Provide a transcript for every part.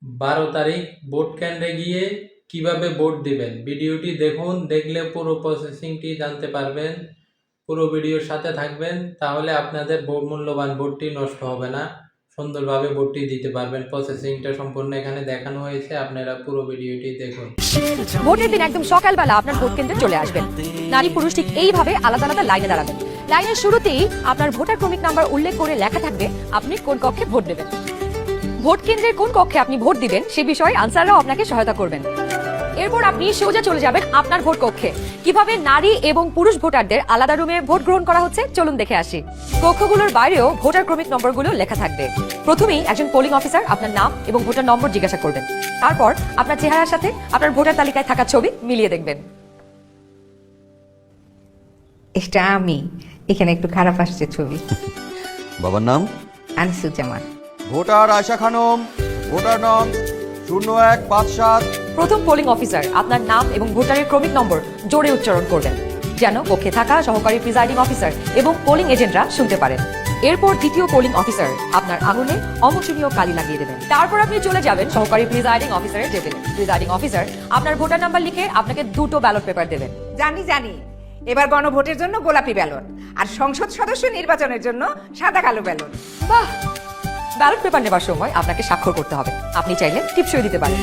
12 তারিখ ভোট কেন্দ্রে গিয়ে কিভাবে ভোট দিবেন ভিডিওটি দেখুন। দেখলে পুরো প্রসেসিংটি জানতে পারবেন। পুরো ভিডিওর সাথে থাকবেন, তাহলে আপনাদের মূল্যবান ভোটটি নষ্ট হবে না, সুন্দরভাবে ভোটটি দিতে পারবেন। প্রসেসিংটা সম্পূর্ণ এখানে দেখানো হয়েছে, আপনারা পুরো ভিডিওটি দেখুন। ভোটের দিন একদম সকালবেলা আপনার ভোট কেন্দ্রে চলে আসবেন। নারী পুরুষ ঠিক এইভাবে আলাদা আলাদা লাইনে দাঁড়াবেন। লাইনের শুরুতেই আপনার ভোটার ক্রমিক নাম্বার উল্লেখ করে লেখা থাকবে আপনি কোন কক্ষে ভোট দেবেন। ভোট কেন্দ্রের কোন কক্ষে আপনি ভোট দিবেন সে বিষয়ে আনসাররাও আপনাকে সহায়তা করবেন। এরপর আপনি সোজা চলে যাবেন আপনার ভোট কক্ষে। কিভাবে নারী এবং পুরুষ ভোটারদের আলাদা রুমে ভোট গ্রহণ করা হচ্ছে চলুন দেখে আসি। কক্ষগুলোর বাইরেও ভোটার ক্রমিক নম্বরগুলো লেখা থাকবে। প্রথমেই একজন পোলিং অফিসার আপনার নাম এবং ভোটার নম্বর জিজ্ঞাসা করবেন। তারপর আপনার চেহারার সাথে আপনার ভোটার তালিকায় থাকা ছবি মিলিয়ে দেখবেন। এটা আমি, এখানে একটু খারাপ আসছে ছবি। বাবার নাম আনিসুজ্জামান। ভোটার আয়শা খানম, ভোটার নং 0157। প্রথম পোলিং অফিসার আপনার নাম এবং ভোটারের ক্রমিক নম্বর জোরে উচ্চারণ করবেন, যেন কক্ষে থাকা সহকারী প্রিজাইডিং অফিসার এবং পোলিং এজেন্টরা শুনতে পারেন। এরপর দ্বিতীয় পোলিং অফিসার আপনার আঙুলে অমোচনীয় কালি লাগিয়ে দেবেন। তারপর আপনি চলে যাবেন সহকারী প্রিজাইডিং অফিসারের টেবিলে। প্রিজাইডিং অফিসার আপনার ভোটার নাম্বার লিখে আপনাকে 2টো ব্যালট পেপার দেবেন। জানি এবার গণভোটের জন্য গোলাপি ব্যালট, আর সংসদ সদস্য নির্বাচনের জন্য সাদা কালো ব্যালট। বাহ! ব্যালট পেপার নেবার সময় আপনাকে স্বাক্ষর করতে হবে। আপনি চাইলে টিপসই দিতে পারেন।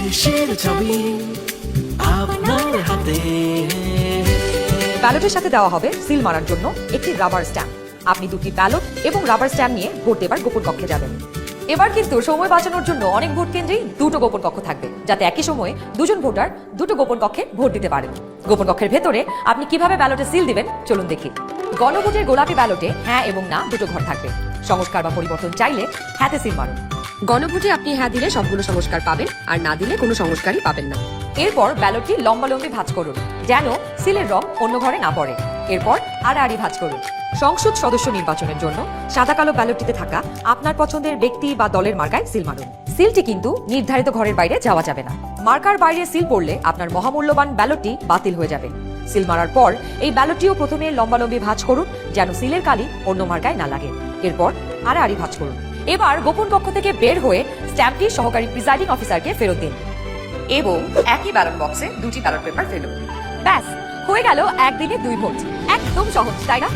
ব্যালটের সাথে দেওয়া হবে সিল মারার জন্য একটি রাবার স্ট্যাম্প। আপনি 2টি ব্যালট এবং রাবার স্ট্যাম্প নিয়ে ভোট দেবার গোপন কক্ষে যাবেন। এবার কিন্তু সময় বাঁচানোর জন্য অনেক ভোট কেন্দ্রেই 2টো গোপন কক্ষ থাকবে, যাতে একই সময়ে 2জন ভোটার 2টো গোপন কক্ষে ভোট দিতে পারেন। গোপন কক্ষের ভেতরে আপনি কিভাবে ব্যালটে সিল দিবেন চলুন দেখি। গণভোটের গোলাপি ব্যালটে হ্যাঁ এবং না 2টো ঘর থাকবে। সংস্কার বা পরিবর্তন চাইলে হ্যাঁতে সিল মারুন। গণভোটে আপনি হ্যাঁ দিলে সবগুলো সংস্কার পাবেন, আর না দিলে কোনো সংস্কারই পাবেন না। এরপর ব্যালটটি লম্বালম্বি ভাঁজ করুন, যেন সিলের রং অন্য ঘরে না পড়ে। এরপর আড়াআড়ি ভাঁজ করুন। সংসদ সদস্য নির্বাচনের জন্য সাদা কালো ব্যালটটিতে থাকা আপনার পছন্দের ব্যক্তি বা দলের মার্কায় সিল মারুন। সিলটি কিন্তু নির্ধারিত ঘরের বাইরে যাওয়া যাবে না। মার্কার বাইরে সিল পড়লে আপনার মহামূল্যবান ব্যালটটি বাতিল হয়ে যাবে। সিল মারার পর এই ব্যালটটিও প্রথমে লম্বালম্বি ভাঁজ করুন, যেন সিলের কালি অন্য মার্কায় না লাগে। এরপর আড়াআড়ি ভাঁজ করুন। এবার গোপন কক্ষ থেকে বের হয়ে স্ট্যাম্পটি সহকারী প্রিজাইডিং অফিসারকে ফেরত দিন এবং একই ব্যালট বক্সে 2টি ব্যালট পেপার ফেলুন। ব্যাস, হয়ে গেল একদিনে 2 ভোট। একদম সহজ, তাই না?